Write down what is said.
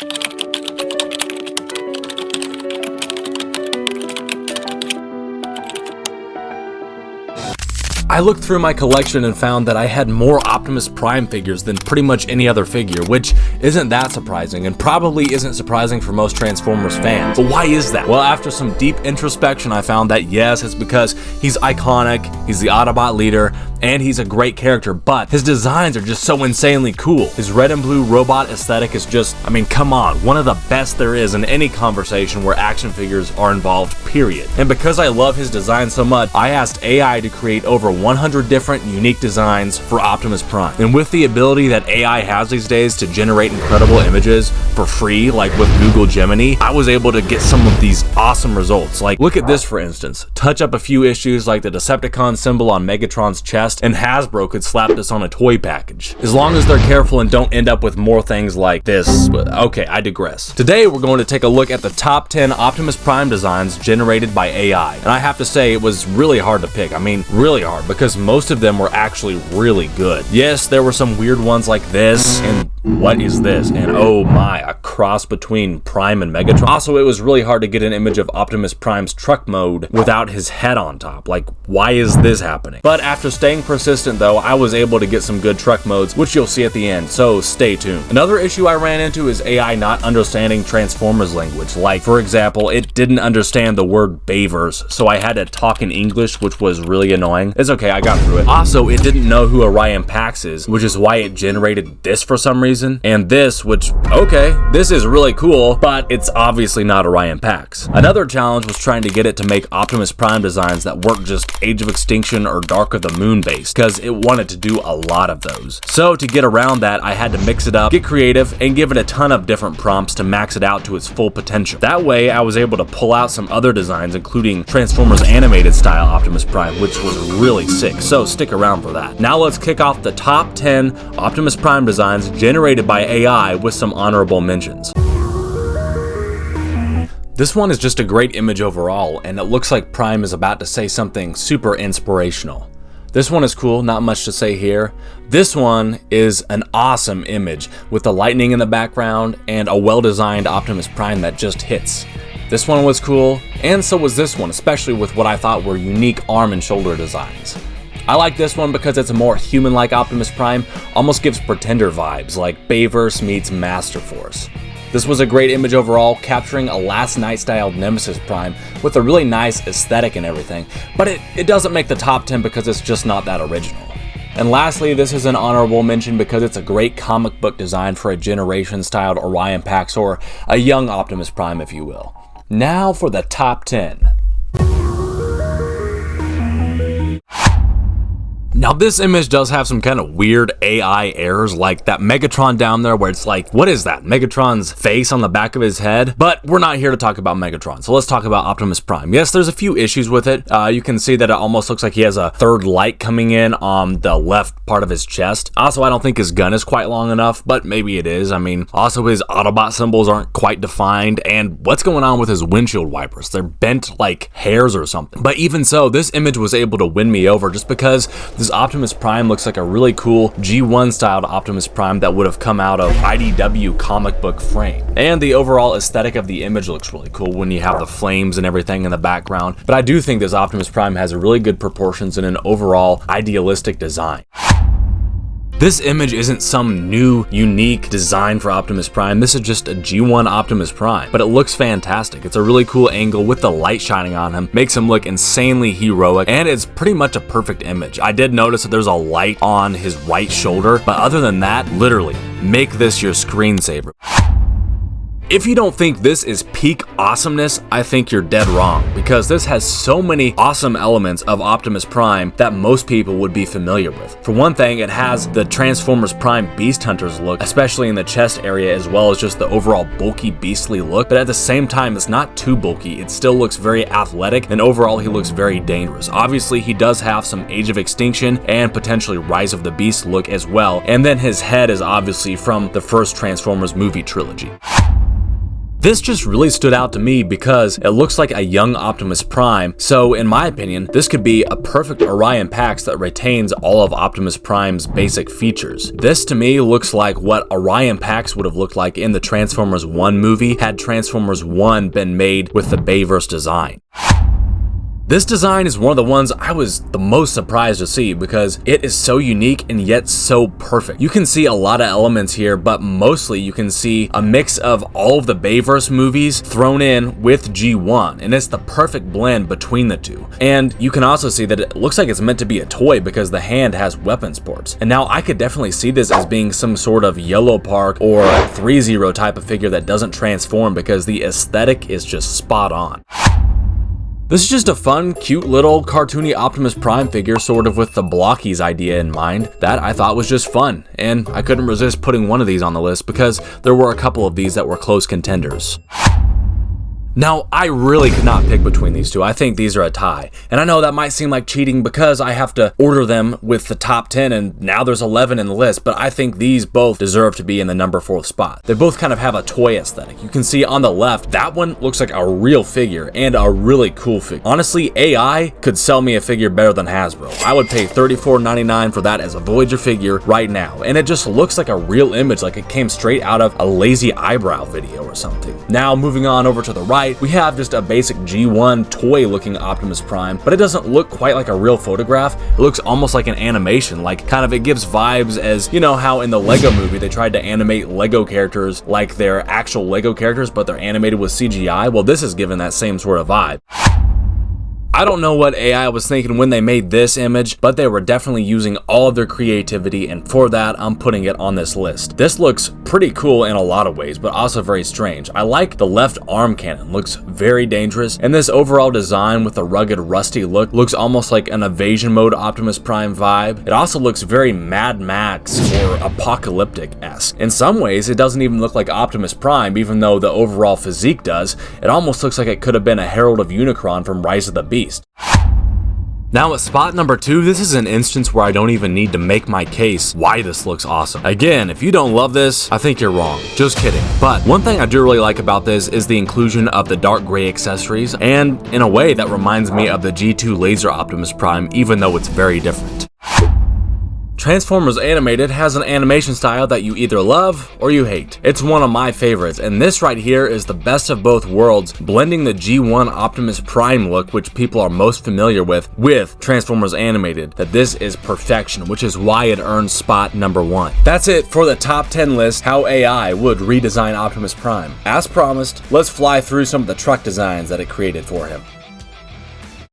I looked through my collection and found that I had more Optimus Prime figures than pretty much any other figure, which isn't that surprising and probably isn't surprising for most Transformers fans. But why is that? Well, after some deep introspection, I found that yes, it's because he's iconic, he's the Autobot leader, and he's a great character, but his designs are just so insanely cool. His red and blue robot aesthetic is just, I mean, come on, one of the best there is in any conversation where action figures are involved, period. And because I love his design so much, I asked AI to create over 100 different unique designs for Optimus Prime. And with the ability that AI has these days to generate incredible images for free, like with Google Gemini, I was able to get some of these awesome results. Like, look at this for instance. Touch up a few issues like the Decepticon symbol on Megatron's chest, and Hasbro could slap this on a toy package. As long as they're careful and don't end up with more things like this. But okay, I digress. Today we're going to take a look at the top 10 Optimus Prime designs generated by AI. And I have to say it was really hard to pick. I mean, really hard, because most of them were actually really good. Yes, there were some weird ones like this, and what is this? And oh my, a cross between Prime and Megatron. Also, it was really hard to get an image of Optimus Prime's truck mode without his head on top. Like, why is this happening? But after staying persistent though, I was able to get some good truck modes, which you'll see at the end, so stay tuned. Another issue I ran into is AI not understanding Transformers language. Like, for example, it didn't understand the word Bavers, so I had to talk in English, which was really annoying. It's okay, I got through it. Also, it didn't know who Orion Pax is, which is why it generated this for some reason. And this, which, okay, this is really cool, but it's obviously not Orion Pax. Another challenge was trying to get it to make Optimus Prime designs that weren't just Age of Extinction or Dark of the Moon based, because it wanted to do a lot of those. So to get around that, I had to mix it up, get creative, and give it a ton of different prompts to max it out to its full potential. That way, I was able to pull out some other designs, including Transformers animated style Optimus Prime, which was really sick, so stick around for that. Now let's kick off the top 10 Optimus Prime designs generated by AI with some honorable mentions. This one is just a great image overall, and it looks like Prime is about to say something super inspirational. This one is cool, not much to say here. This one is an awesome image with the lightning in the background and a well-designed Optimus Prime that just hits. This one was cool, and so was this one, especially with what I thought were unique arm and shoulder designs. I like this one because it's a more human-like Optimus Prime, almost gives Pretender vibes, like Bayverse meets Master Force. This was a great image overall, capturing a Last Night styled Nemesis Prime with a really nice aesthetic and everything, but it doesn't make the top 10 because it's just not that original. And lastly, this is an honorable mention because it's a great comic book design for a generation-styled Orion Pax, or a young Optimus Prime if you will. Now for the top 10. Now this image does have some kind of weird AI errors, like that Megatron down there where it's like, what is that? Megatron's face on the back of his head? But we're not here to talk about Megatron, so let's talk about Optimus Prime. Yes, there's a few issues with it. You can see that it almost looks like he has a third light coming in on the left part of his chest. Also, I don't think his gun is quite long enough, but maybe it is. I mean, also his Autobot symbols aren't quite defined, and what's going on with his windshield wipers? They're bent like hairs or something. But even so, this image was able to win me over just because this Optimus Prime looks like a really cool G1 styled Optimus Prime that would have come out of IDW comic book frame. And the overall aesthetic of the image looks really cool when you have the flames and everything in the background. But I do think this Optimus Prime has really good proportions and an overall idealistic design. This image isn't some new, unique design for Optimus Prime. This is just a G1 Optimus Prime, but it looks fantastic. It's a really cool angle with the light shining on him, makes him look insanely heroic, and it's pretty much a perfect image. I did notice that there's a light on his right shoulder, but other than that, literally, make this your screensaver. If you don't think this is peak awesomeness, I think you're dead wrong, because this has so many awesome elements of Optimus Prime that most people would be familiar with. For one thing, it has the Transformers Prime Beast Hunters look, especially in the chest area, as well as just the overall bulky, beastly look, but at the same time, it's not too bulky. It still looks very athletic, and overall, he looks very dangerous. Obviously, he does have some Age of Extinction and potentially Rise of the Beast look as well, and then his head is obviously from the first Transformers movie trilogy. This just really stood out to me because it looks like a young Optimus Prime, so in my opinion, this could be a perfect Orion Pax that retains all of Optimus Prime's basic features. This to me looks like what Orion Pax would have looked like in the Transformers 1 movie had Transformers 1 been made with the Bayverse design. This design is one of the ones I was the most surprised to see because it is so unique and yet so perfect. You can see a lot of elements here, but mostly you can see a mix of all of the Bayverse movies thrown in with G1, and it's the perfect blend between the two. And you can also see that it looks like it's meant to be a toy because the hand has weapons ports. And now I could definitely see this as being some sort of Yellow Park or 3-0 type of figure that doesn't transform because the aesthetic is just spot on. This is just a fun, cute little cartoony Optimus Prime figure sort of with the Blockies idea in mind that I thought was just fun, and I couldn't resist putting one of these on the list because there were a couple of these that were close contenders. Now, I really could not pick between these two. I think these are a tie. And I know that might seem like cheating because I have to order them with the top 10 and now there's 11 in the list, but I think these both deserve to be in the number 4 spot. They both kind of have a toy aesthetic. You can see on the left, that one looks like a real figure and a really cool figure. Honestly, AI could sell me a figure better than Hasbro. I would pay $34.99 for that as a Voyager figure right now. And it just looks like a real image, like it came straight out of a lazy eyebrow video or something. Now, moving on over to the right, we have just a basic G1 toy looking Optimus Prime, but it doesn't look quite like a real photograph. It looks almost like an animation, like kind of it gives vibes as, you know how in the Lego movie they tried to animate Lego characters like they're actual Lego characters, but they're animated with CGI. Well, this is given that same sort of vibe. I don't know what AI was thinking when they made this image, but they were definitely using all of their creativity, and for that, I'm putting it on this list. This looks pretty cool in a lot of ways, but also very strange. I like the left arm cannon, looks very dangerous, and this overall design with the rugged, rusty look looks almost like an evasion mode Optimus Prime vibe. It also looks very Mad Max or apocalyptic-esque. In some ways, it doesn't even look like Optimus Prime, even though the overall physique does. It almost looks like it could have been a Herald of Unicron from Rise of the Beast. Now at spot number 2, this is an instance where I don't even need to make my case why this looks awesome. Again, if you don't love this, I think you're wrong. Just kidding. But one thing I do really like about this is the inclusion of the dark gray accessories, and in a way that reminds me of the G2 Laser Optimus Prime, even though it's very different. Transformers Animated has an animation style that you either love or you hate. It's one of my favorites, and this right here is the best of both worlds, blending the G1 Optimus Prime look, which people are most familiar with Transformers Animated. That this is perfection, which is why it earns spot number 1. That's it for the top 10 list, how AI would redesign Optimus Prime. As promised, let's fly through some of the truck designs that it created for him.